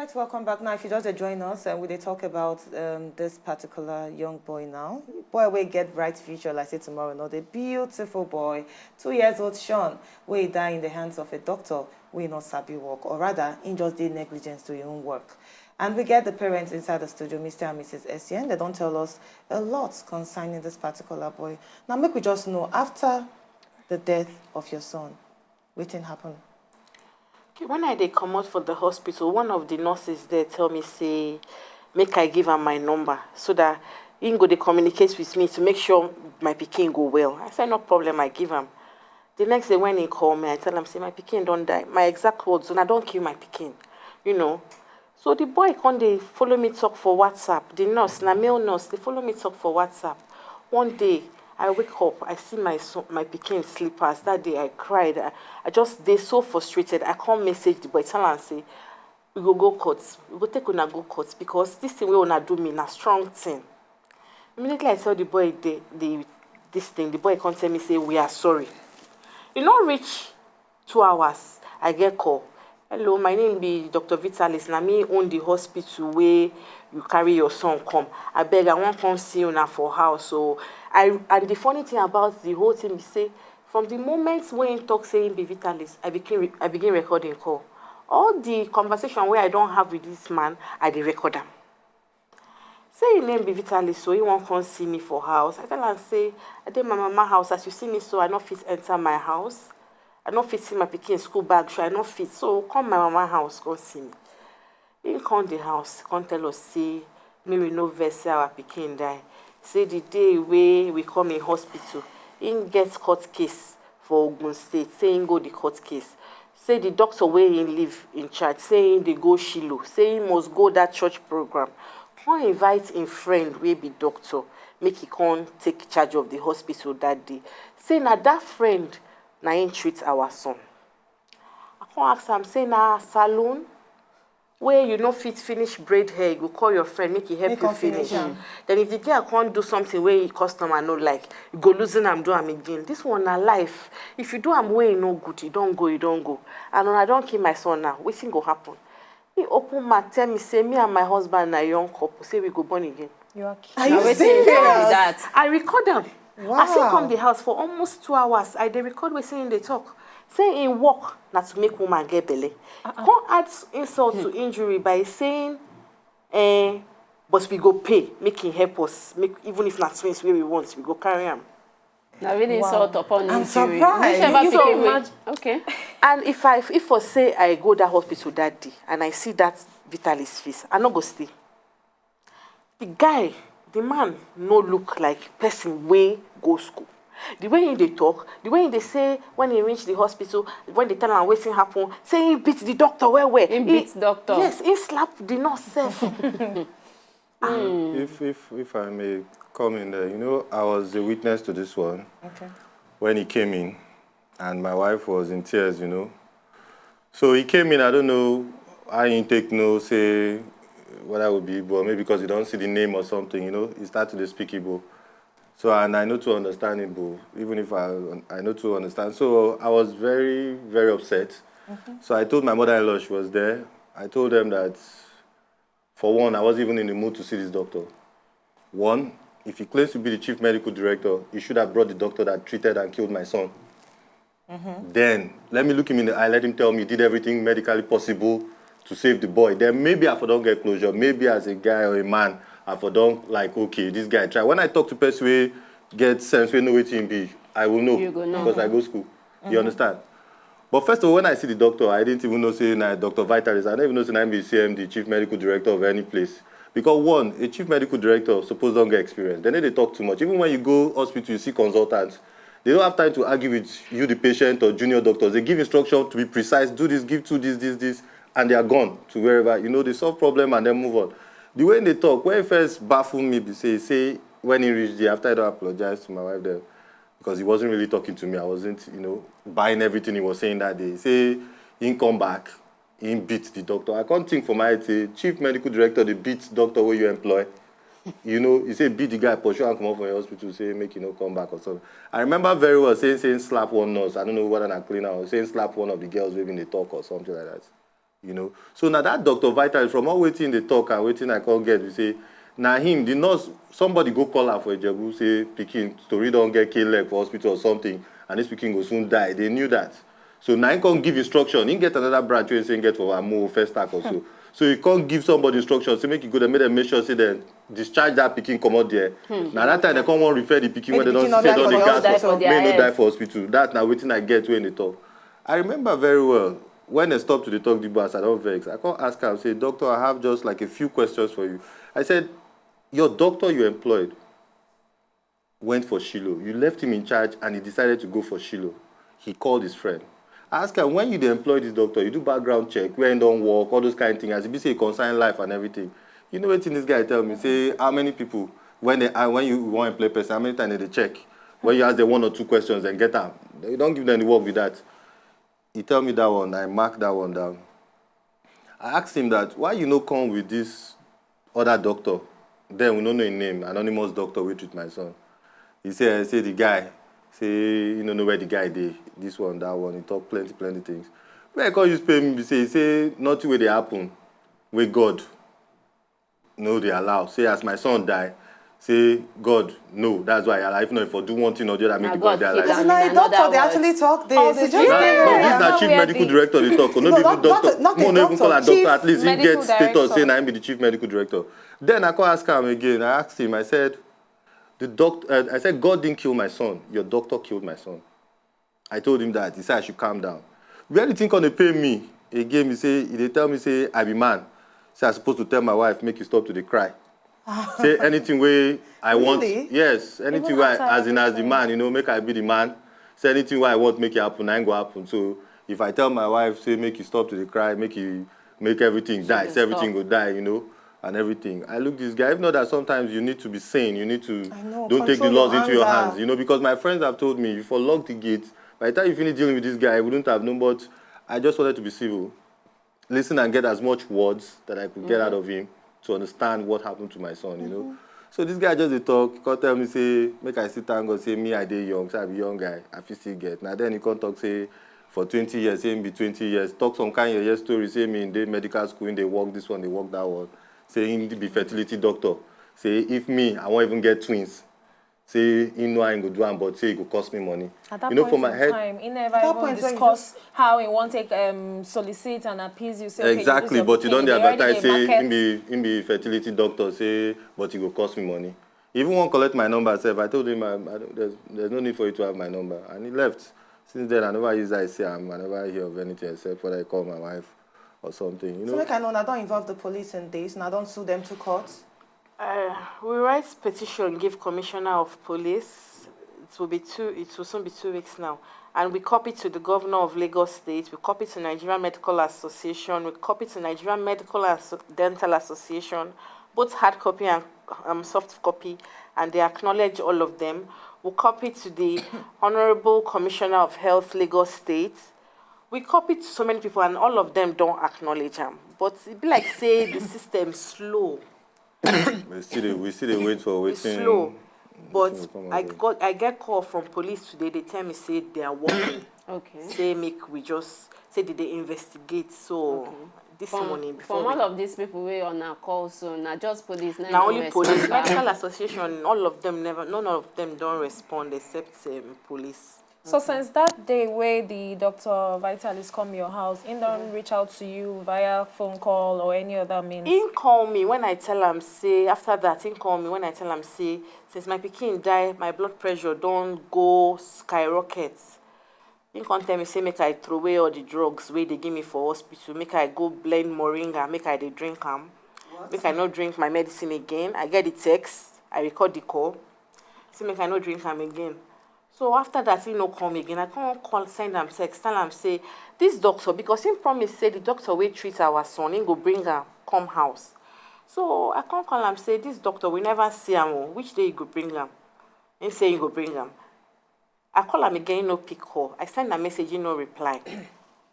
right, welcome back. Now, if you just join us, we dey talk about this particular young boy now. Boy, we get bright future, like say tomorrow. No, the beautiful boy, 2 years old Sean, we die in the hands of a doctor. We not sabi work, or rather, in just did negligence to your own work. And we get the parents inside the studio, Mr. and Mrs. Essien. They don't tell us a lot concerning this particular boy. Now, make we just know, after the death of your son, wetin happened? Okay, when I come out for the hospital, one of the nurses there tell me, say, make I give her my number so that he can go to communicate with me to make sure my pikin go well. I said, no problem, I give him. The next day when he call me, I tell him, say, my pikin don't die. My exact words, and I don't kill my pikin, you know. So the boy come, they follow me talk for WhatsApp. The nurse, na male nurse, they follow me talk for WhatsApp. One day, I wake up, I see my pikin slippers. That day I cried. I just, they so frustrated. I can't message the boy, tell and say, we go court. We go take una go court because this thing we wanna do me na strong thing. Immediately I tell the boy this thing, the boy can't tell me, say, we are sorry. You not reach 2 hours, I get call. Hello, my name be Dr. Vitalis. Na me own the hospital where you carry your son come. I beg, I want to come see you now for house. So and the funny thing about the whole thing is, say, from the moment when he talk saying be Vitalis, I begin recording call. All the conversation where I don't have with this man, I dey record them. Say your name be Vitalis, so he won't come see me for house. I tell him, say, I dey my mama house. As you see me, so I not fit enter my house. I not fit see my pikin school bag, so I not fit. So come my mama house, come see me. He come the house, come tell us, say, me we no vex, say our pikin die. Say the day we come in hospital, he get court case for Ogun State. Say he go the court case. Say the doctor where he live in charge. Say they go Shiloh. Say he must go that church program. Come invite him friend wey be doctor, make he come take charge of the hospital that day. Say na that friend na him treat our son. I come ask am, say na salon where you no fit finish braid hair, you go call your friend, make he help you finish. Then if the girl can't do something where he customer no like, you go losing am, do am again. This one na life. If you do am where you no good, you don't go. And when I don't kill my son now, wetin go happen? He open mouth tell me, say, me and my husband na young couple, say we go born again. You are Are you serious? That? I record them. Wow. I still come the house for almost 2 hours. I dey record we saying they talk. Say in work, not to make woman get belly. Can't add insult to injury by saying, but we go pay, make him help us. Make even if not twins where we want, we go carry him. Now really insult upon injury. I'm surprised. So okay. And if for say I go that hospital that day and I see that Vitalis face, I no go stay. The guy, the man, no look like person way go school. The way they talk, the way they say when he reach the hospital, when they tell him waiting happen, say he beat the doctor where. He beats doctor. Yes, he slap the nurse self. If I may come in there, you know, I was a witness to this one. Okay. When he came in, and my wife was in tears, you know. So he came in, I don't know, I didn't take no, say, what I would be, but maybe because you don't see the name or something, you know, he started to speak Igbo. So, and I know to understand Igbo, even if I know to understand. So I was very, very upset. So I told my mother-in-law, she was there. I told them that, for one, I wasn't even in the mood to see this doctor. One, if he claims to be the chief medical director, he should have brought the doctor that treated and killed my son. Then, let me look him in the eye, let him tell me he did everything medically possible to save the boy. Then maybe I for don't get closure. Maybe as a guy or a man, I for don't like, okay, this guy try. When I talk to person who get sense, we know what him be, I will know. You go know. Because I go school. You understand? But first of all, when I see the doctor, I didn't even know say Dr. Vitalis. I didn't even know say I'm the CM, the chief medical director of any place. Because one, a chief medical director suppose don't get experience. They need to talk too much. Even when you go hospital, you see consultants. They don't have time to argue with you, the patient, or junior doctors. They give instruction to be precise, do this, give to this, and they are gone to wherever. You know, they solve problem and then move on. The way they talk, when he first baffled me, they say when he reached there, after I don't apologize to my wife there, because he wasn't really talking to me. I wasn't, you know, buying everything he was saying that day. He say he come back, he beat the doctor. I can't think for my head, say, chief medical director, the beat doctor where you employ. You know, he say beat the guy, pursue and come up from your hospital, say make you know come back or something. I remember very well saying slap one nurse. I don't know whether I'm cleaner or saying slap one of the girls maybe in the talk or something like that. you know. So now that Dr. Vital, from all waiting they talk and waiting I can't get, we say, now him, the nurse, somebody go call her for Ijebu, say, pikin, story don't get killed leg for hospital or something, and this pikin will soon die. They knew that. So now he can't give instruction. He get another branch where he say get for a more first stack or so. So he can't give somebody instructions. So make it go there, make sure say then discharge that pikin come out there. Now that time they can't want refer the pikin when they don't say don't the gas for may not die for hospital. That now waiting I get when they talk. I remember very well when they stopped to the talk the boss, I don't vex. I can't ask her, I say, doctor, I have just like a few questions for you. I said, your doctor you employed went for Shiloh. You left him in charge and he decided to go for Shiloh. He called his friend. I asked her, when you employ this doctor, you do background check, where he don't work, all those kind of things, as if he say concern life and everything. You know what this guy tell me? Say, how many people, when you want to employ person, how many times they check? When you ask them 1 or 2 questions and get them, you don't give them the work with that. He tell me that one, I marked that one down. I asked him that, why you no come with this other doctor? Then we don't know his name, anonymous doctor will treat my son. He said, I say the guy, say, you don't know where the guy did. This one, that one, he talk plenty things. When I call you pay me, he say, nothing will they happen with God. No, they allow. Say, as my son die, say, God, no, that's why I allow. If not, if I do one thing or the other, make the God die like that. It's not a doctor, they actually talk this. It's just this is chief medical director they talk. No, even doctor. No, even call a doctor. At least he gets status saying I am the chief medical director. Then I call ask him again. I asked him, I said, I said, God didn't kill my son. Your doctor killed my son. I told him that. He said I should calm down. Where do you think on they pay me? Again, they tell me, say, I be man. Say, I'm supposed to tell my wife, make you stop to the cry. Say anything where I want. Yes, anything where, as the man, you know, make I be the man. Say anything where I want, make it happen, I ain't go happen. So if I tell my wife, say, make you stop to the cry, make everything die, say everything will die, you know, and everything. I look this guy, if not that sometimes you need to be sane, you need to, don't take the laws into your hands, you know, because my friends have told me, if you lock the gate, by the time you finish dealing with this guy, I wouldn't have known, but I just wanted to be civil. Listen and get as much words that I could get out of him to understand what happened to my son, you know. So this guy just talk, he can't tell me, say, make I sit and go, say, me, I dey young, say, I be young guy, I feel still get. Now then he can't talk, say, for 20 years, say, be 20 years, talk some kind of story, say, me in the medical school, they work this one, they work that one. Say, him be fertility doctor. Say, if me, I won't even get twins. Say, he know I ain't go do them, but say, it will cost me money. At that you know, point for my in head, time, he never even discuss how he want to solicit and appease you. Say, okay, exactly, you but you don't advertise, say, market. him be fertility doctor, say, but it will cost me money. Even won't collect my number, self. I told him, there's no need for you to have my number. And he left. Since then, I never use I say I never hear of anything except when I call my wife or something. You know? So like I know, I don't involve the police in this, and I don't sue them to court. We write petition, give commissioner of police. It will soon be 2 weeks now. And we copy to the governor of Lagos State, we copy to Nigerian Medical Association, we copy to Nigerian Medical Dental Association, both hard copy and soft copy, and they acknowledge all of them. We copy to the Honorable Commissioner of Health, Lagos State. We copy to so many people, and all of them don't acknowledge them. But it be like say the system slow. we still wait for waiting. It's slow. But I get call from police today. They tell me say they are working. Okay. Say did they investigate? So this morning before from all of these people we on our call, so not just police. Now only police. Medical Association. All of them none of them don't respond except police. So since that day where the Dr. Vitalis come your house, he don't reach out to you via phone call or any other means? He call me when I tell him, say, after that, he call me when I tell him, say, since my pikin die, my blood pressure don't go skyrocket. He can tell me, say, make I throw away all the drugs where they give me for hospital, make I go blend moringa, make I drink them, make I not drink my medicine again. I get the text, I record the call, say, make I not drink them again. So after that, he no come again. I can't call, send him text, tell him, say, this doctor, because he promised, say, the doctor will treat our son, he go bring her, come house. So I can't call him, say, this doctor, we never see him, which day he go bring him? He say he go bring him. I call him again, he no pick call. I send a message, he no reply.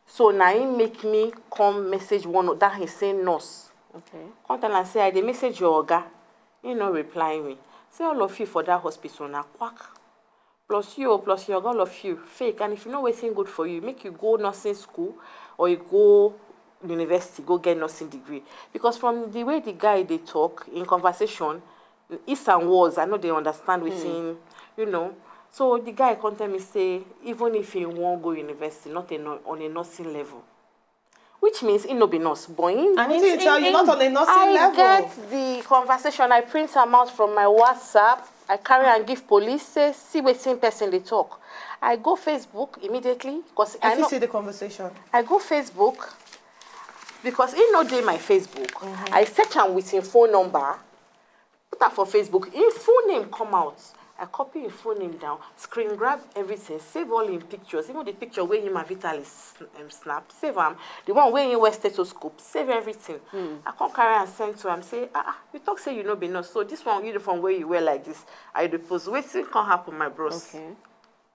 So now he make me come message one, that he say nurse. Okay. Come tell him, say, I dey message your oga. He no reply me. Say all of you for that hospital now, quack. Plus you, plus all of you, fake. And if you know what's good for you, make you go nursing school or you go university, go get nursing degree. Because from the way the guy they talk in conversation, is and was, I know they understand within, you know. So the guy come tell me say, even if he won't go university, not on a nursing level. Which means he no be nurse, but and he tell you not on a nursing level. I get the conversation, I print them out from my WhatsApp, I carry and give police, say, see what same person they talk. I go Facebook immediately, because I know, see the conversation. I go Facebook, because he no dey my Facebook. I search him with his phone number, put that for Facebook, his full name come out. I copy his full name down, screen grab everything, save all his pictures, even the picture where him and Vitalis snap, save them. The one where he wear stethoscope, save everything. I come carry and send to him, say, you talk say you no be nurse, so this one uniform where you wear like this, I depose. Wetin can happen, my bros? Okay.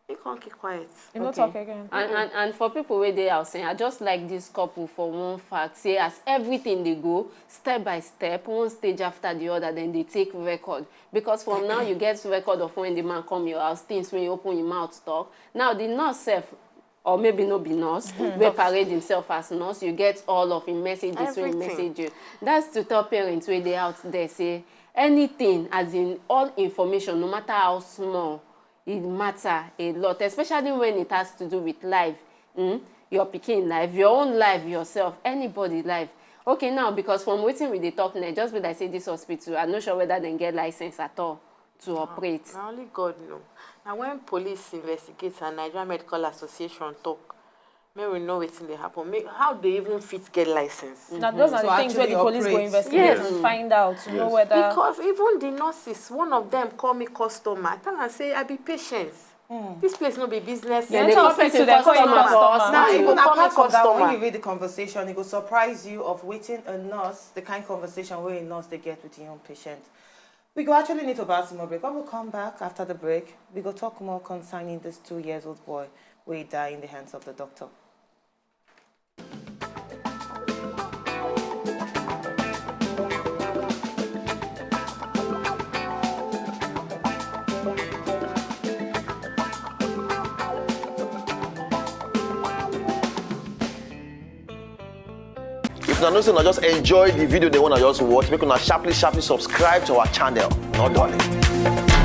You can't keep quiet. You no talk again. And for people where they are saying, I just like this couple for one fact, say as everything they go, step by step, one stage after the other, then they take record. Because from now you get record of when the man come your house, things when you open your mouth talk. Now the nurse self, or maybe no be nurse, will parade himself as nurse, you get all of his messages when he message you. That's to tell parents where they out there, say anything, as in all information, no matter how small, it matter a lot, especially when it has to do with life. Your pikin life, your own life, yourself, anybody's life. Okay, now, because from wetin we dey talk now, just be like say this hospital, I'm not sure whether they get license at all to operate. Now only God know. Now when police investigates and Nigerian Medical Association talk, may we know wetin dey happen. How they even fit get license? Now those are the things where the police go investigate and find out to know whether. Because even the nurses, one of them call me customer. I tell her say I be patient. This place no be business. Yeah, they compare to the customer. Now, even apart from that, when customer. you read the conversation, it will surprise you of waiting a nurse, the kind of conversation where a nurse they get with your own patient. We go actually need to buy some more break. When we come back after the break, we go talk more concerning this 2-year-old boy where he died in the hands of the doctor. If you know, just enjoy the video they want to just watch, make una sharply subscribe to our channel. No darling.